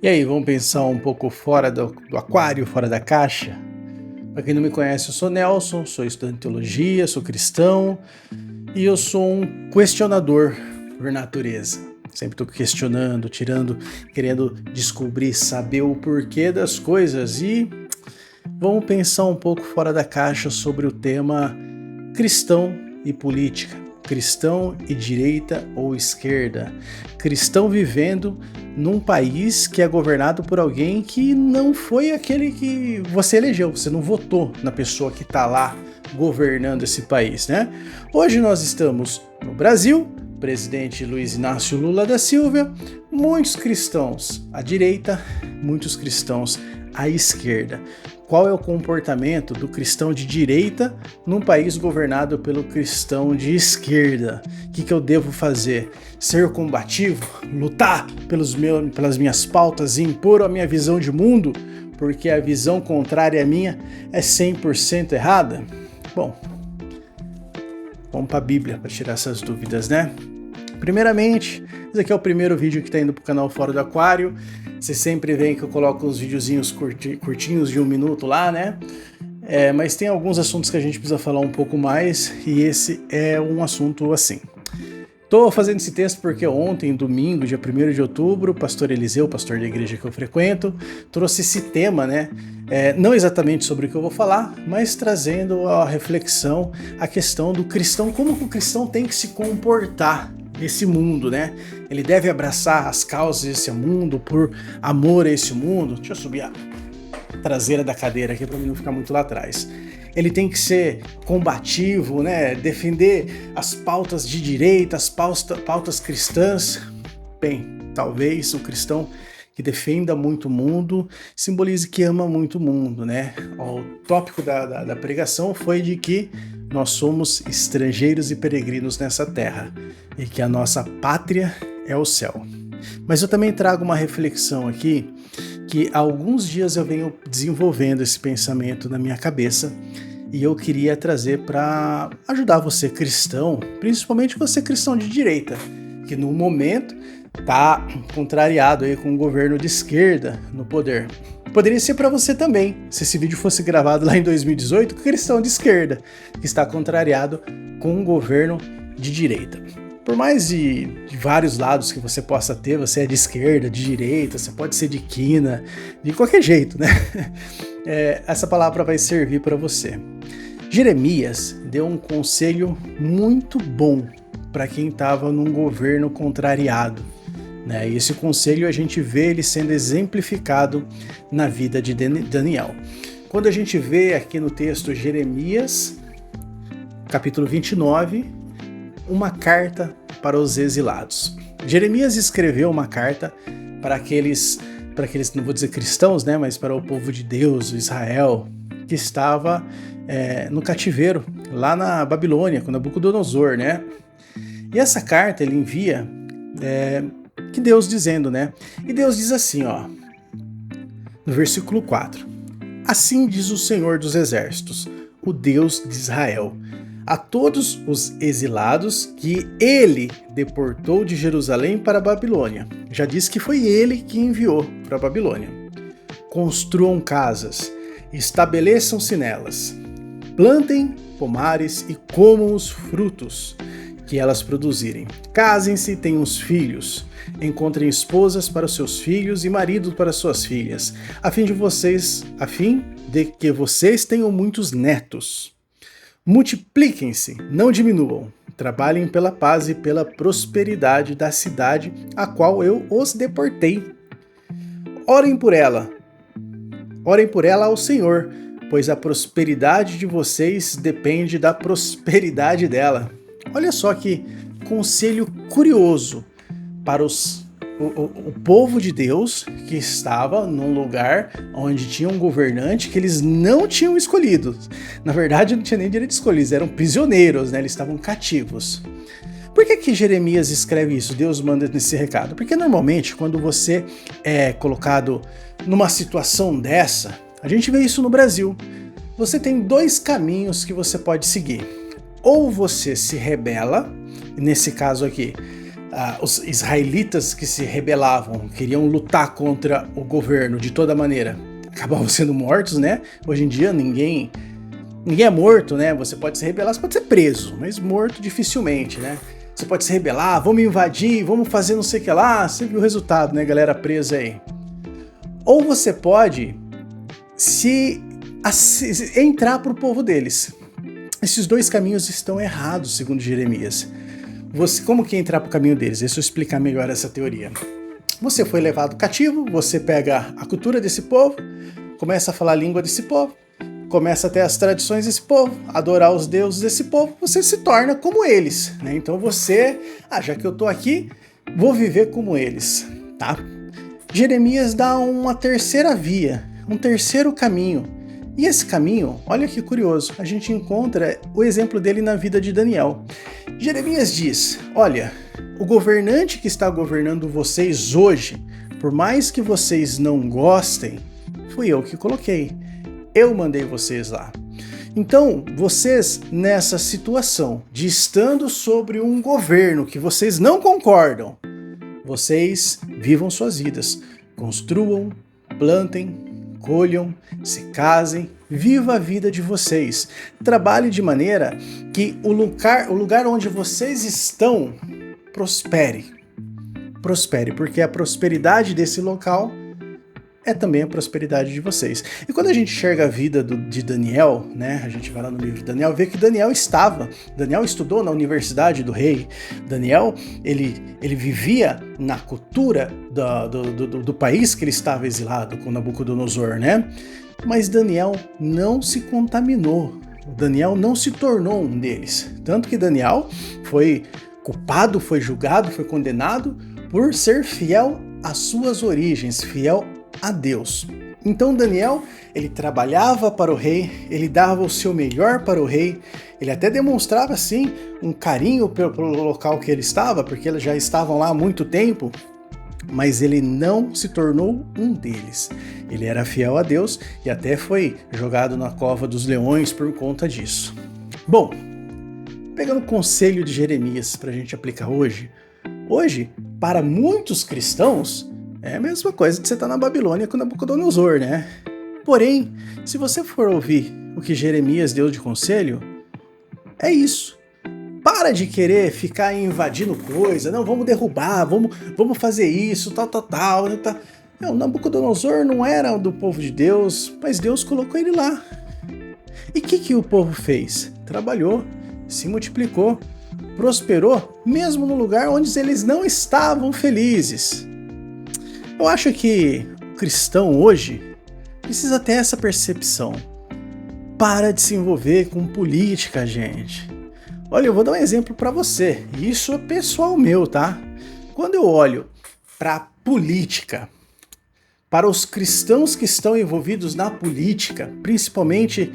E aí, vamos pensar um pouco fora do aquário, fora da caixa? Para quem não me conhece, eu sou Nelson, sou estudante de teologia, sou cristão e eu sou um questionador por natureza. Sempre estou questionando, querendo descobrir, saber o porquê das coisas e vamos pensar um pouco fora da caixa sobre o tema cristão e política. Cristão e direita ou esquerda. Cristão vivendo num país que é governado por alguém que não foi aquele que você elegeu, você não votou na pessoa que está lá governando esse país, né? Hoje nós estamos no Brasil, presidente Luiz Inácio Lula da Silva, muitos cristãos à direita, muitos cristãos à esquerda. Qual é o comportamento do cristão de direita num país governado pelo cristão de esquerda? O que eu devo fazer? Ser combativo? Lutar pelas minhas pautas e impor a minha visão de mundo? Porque a visão contrária à minha é 100% errada? Bom, vamos para a Bíblia para tirar essas dúvidas, né? Primeiramente, esse aqui é o primeiro vídeo que está indo para o canal Fora do Aquário. Você sempre vê que eu coloco uns videozinhos curtinhos de 1 minuto lá, né? Mas tem alguns assuntos que a gente precisa falar um pouco mais e esse é um assunto assim. Estou fazendo esse texto porque ontem, domingo, dia 1º de outubro, o pastor Eliseu, pastor da igreja que eu frequento, trouxe esse tema, né? Não exatamente sobre o que eu vou falar, mas trazendo a reflexão, a questão do cristão, como que o cristão tem que se comportar nesse mundo, né? Ele deve abraçar as causas desse mundo por amor a esse mundo. Deixa eu subir a traseira da cadeira aqui para mim não ficar muito lá atrás. Ele tem que ser combativo, né? Defender as pautas de direita, as pautas cristãs. Bem, talvez o cristão que defenda muito o mundo simbolize que ama muito o mundo, né? O tópico da pregação foi de que nós somos estrangeiros e peregrinos nessa terra e que a nossa pátria é o céu. Mas eu também trago uma reflexão aqui que há alguns dias eu venho desenvolvendo esse pensamento na minha cabeça e eu queria trazer para ajudar você cristão, principalmente você cristão de direita, que no momento está contrariado aí com o governo de esquerda no poder. Poderia ser para você também, se esse vídeo fosse gravado lá em 2018, com cristão de esquerda, que está contrariado com um governo de direita. Por mais de vários lados que você possa ter, você é de esquerda, de direita, você pode ser de quina, de qualquer jeito, né? Essa palavra vai servir para você. Jeremias deu um conselho muito bom para quem estava num governo contrariado. E esse conselho a gente vê ele sendo exemplificado na vida de Daniel. Quando a gente vê aqui no texto Jeremias, capítulo 29, uma carta para os exilados. Jeremias escreveu uma carta para aqueles, não vou dizer cristãos, né, mas para o povo de Deus, Israel, que estava no cativeiro, lá na Babilônia, com Nabucodonosor, né? E essa carta ele envia que Deus dizendo, né? E Deus diz assim, ó, no versículo 4: Assim diz o Senhor dos Exércitos, o Deus de Israel, a todos os exilados que ele deportou de Jerusalém para a Babilônia. Já disse que foi ele que enviou para a Babilônia. Construam casas, estabeleçam-se nelas, plantem pomares e comam os frutos que elas produzirem. Casem-se e tenham os filhos. Encontrem esposas para os seus filhos e maridos para suas filhas, a fim de que vocês tenham muitos netos. Multipliquem-se, não diminuam. Trabalhem pela paz e pela prosperidade da cidade a qual eu os deportei. Orem por ela ao Senhor, pois a prosperidade de vocês depende da prosperidade dela. Olha só que conselho curioso para o povo de Deus que estava num lugar onde tinha um governante que eles não tinham escolhido. Na verdade, não tinha nem direito de escolher, eles eram prisioneiros, né? Eles estavam cativos. Por que Jeremias escreve isso? Deus manda nesse recado? Porque normalmente, quando você é colocado numa situação dessa, a gente vê isso no Brasil, você tem 2 caminhos que você pode seguir. Ou você se rebela, nesse caso aqui, os israelitas que se rebelavam, queriam lutar contra o governo de toda maneira, acabavam sendo mortos, né? Hoje em dia ninguém é morto, né? Você pode se rebelar, você pode ser preso, mas morto dificilmente, né? Você pode se rebelar, vamos invadir, vamos fazer não sei o que lá, você viu o resultado, né, galera presa aí. Ou você pode entrar para o povo deles. Esses dois caminhos estão errados, segundo Jeremias. Como que entrar para o caminho deles? Deixa eu explicar melhor essa teoria. Você foi levado cativo, você pega a cultura desse povo, começa a falar a língua desse povo, começa a ter as tradições desse povo, adorar os deuses desse povo, você se torna como eles, né? Então você, já que eu tô aqui, vou viver como eles, tá? Jeremias dá uma terceira via, um terceiro caminho. E esse caminho, olha que curioso, a gente encontra o exemplo dele na vida de Daniel. Jeremias diz, olha, o governante que está governando vocês hoje, por mais que vocês não gostem, fui eu que coloquei. Eu mandei vocês lá. Então, vocês nessa situação de estando sobre um governo que vocês não concordam, vocês vivam suas vidas, construam, plantem, colham, se casem, viva a vida de vocês. Trabalhe de maneira que o lugar onde vocês estão prospere. Prospere, porque a prosperidade desse local é também a prosperidade de vocês. E quando a gente enxerga a vida de Daniel, né, a gente vai lá no livro de Daniel, vê que Daniel estudou na Universidade do Rei. Daniel, ele vivia na cultura do país que ele estava exilado com Nabucodonosor, né? Mas Daniel não se contaminou. Daniel não se tornou um deles. Tanto que Daniel foi culpado, foi julgado, foi condenado por ser fiel às suas origens, fiel a Deus. Então Daniel, ele trabalhava para o rei, ele dava o seu melhor para o rei, ele até demonstrava assim um carinho pelo local que ele estava, porque eles já estavam lá há muito tempo, mas ele não se tornou um deles. Ele era fiel a Deus e até foi jogado na cova dos leões por conta disso. Bom, pegando o conselho de Jeremias para a gente aplicar hoje, para muitos cristãos, é a mesma coisa que você estar na Babilônia com Nabucodonosor, né? Porém, se você for ouvir o que Jeremias deu de conselho, é isso. Para de querer ficar invadindo coisa, não, vamos derrubar, vamos fazer isso, tal. Não, Nabucodonosor não era do povo de Deus, mas Deus colocou ele lá. E o que o povo fez? Trabalhou, se multiplicou, prosperou, mesmo no lugar onde eles não estavam felizes. Eu acho que o cristão hoje precisa ter essa percepção. Para de se envolver com política, gente. Olha, eu vou dar um exemplo para você. Isso é pessoal meu, tá? Quando eu olho para a política, para os cristãos que estão envolvidos na política, principalmente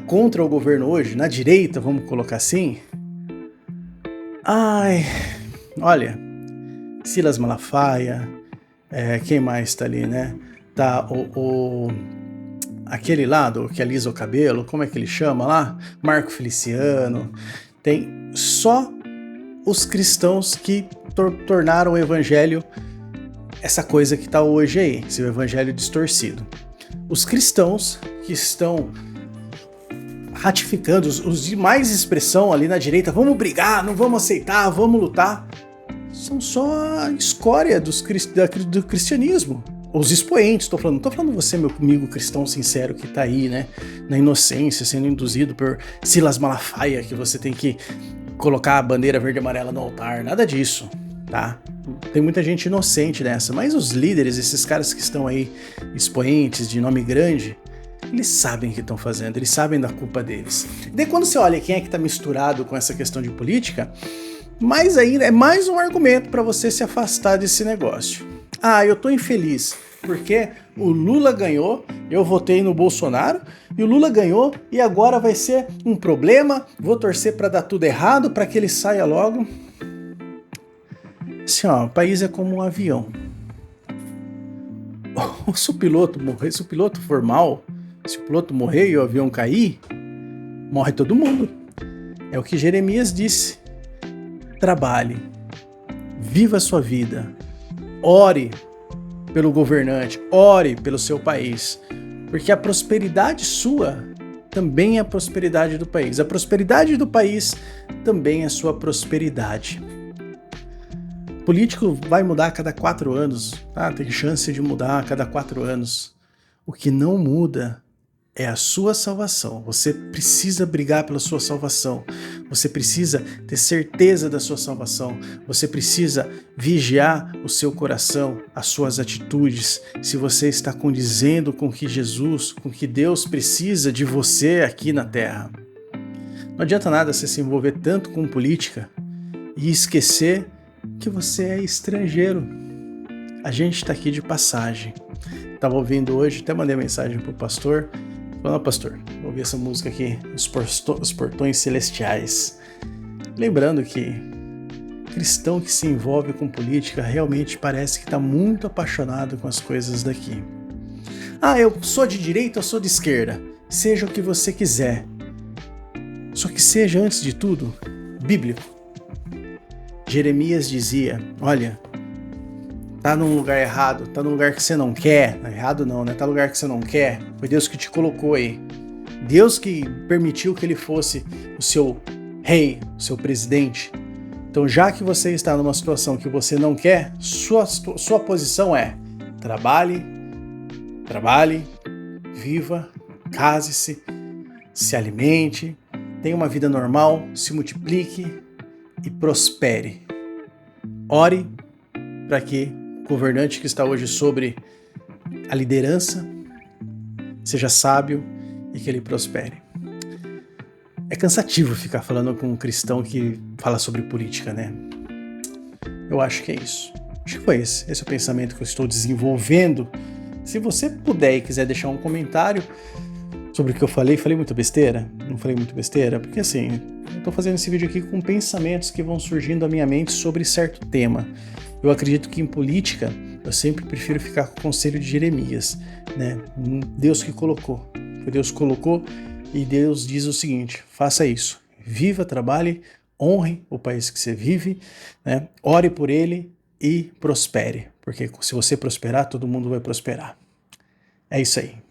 contra o governo hoje, na direita, vamos colocar assim. Olha, Silas Malafaia, quem mais tá ali, né? Tá aquele lá que alisa o cabelo, como é que ele chama lá? Marco Feliciano. Tem só os cristãos que tornaram o evangelho essa coisa que tá hoje aí, esse evangelho distorcido. Os cristãos que estão ratificando, os de mais expressão ali na direita, vamos brigar, não vamos aceitar, vamos lutar, são só a escória do cristianismo. Os expoentes, não tô falando você, meu amigo cristão sincero que tá aí, né, na inocência, sendo induzido por Silas Malafaia, que você tem que colocar a bandeira verde e amarela no altar, nada disso, tá? Tem muita gente inocente nessa, mas os líderes, esses caras que estão aí, expoentes de nome grande, eles sabem o que estão fazendo, eles sabem da culpa deles. E daí quando você olha quem é que tá misturado com essa questão de política, mais ainda, é mais um argumento para você se afastar desse negócio. Eu tô infeliz, porque o Lula ganhou, eu votei no Bolsonaro, e o Lula ganhou, e agora vai ser um problema, vou torcer para dar tudo errado, para que ele saia logo. Assim, o país é como um avião. Se o piloto morrer, se o piloto for mal, se o piloto morrer e o avião cair, morre todo mundo. É o que Jeremias disse. Trabalhe, viva a sua vida, ore pelo governante, ore pelo seu país, porque a prosperidade sua também é a prosperidade do país. A prosperidade do país também é a sua prosperidade. O político vai mudar a cada 4 anos, tá? Tem chance de mudar a cada 4 anos. O que não muda é a sua salvação. Você precisa brigar pela sua salvação. Você precisa ter certeza da sua salvação. Você precisa vigiar o seu coração, as suas atitudes. Se você está condizendo com que Jesus, com que Deus precisa de você aqui na Terra. Não adianta nada você se envolver tanto com política e esquecer que você é estrangeiro. A gente está aqui de passagem. Estava ouvindo hoje, até mandei mensagem para o pastor. Falando, pastor, vou ouvir essa música aqui, Os Portões Celestiais. Lembrando que cristão que se envolve com política realmente parece que está muito apaixonado com as coisas daqui. Ah, eu sou de direita ou sou de esquerda? Seja o que você quiser. Só que seja, antes de tudo, bíblico. Jeremias dizia, olha, tá num lugar errado, tá num lugar que você não quer. Errado não, né? Tá num lugar que você não quer. Foi Deus que te colocou aí. Deus que permitiu que ele fosse o seu rei, o seu presidente. Então, já que você está numa situação que você não quer, sua posição é trabalhe, viva, case-se, se alimente, tenha uma vida normal, se multiplique e prospere. Ore para que o governante que está hoje sobre a liderança seja sábio e que ele prospere. É cansativo ficar falando com um cristão que fala sobre política, né? Eu acho que é isso. Acho que foi esse. Esse é o pensamento que eu estou desenvolvendo. Se você puder e quiser deixar um comentário sobre o que eu falei muita besteira? Não falei muito besteira? Porque assim, eu estou fazendo esse vídeo aqui com pensamentos que vão surgindo à minha mente sobre certo tema. Eu acredito que em política, eu sempre prefiro ficar com o conselho de Jeremias, né? Deus que colocou. Foi Deus que colocou e Deus diz o seguinte, faça isso. Viva, trabalhe, honre o país que você vive, né? Ore por ele e prospere. Porque se você prosperar, todo mundo vai prosperar. É isso aí.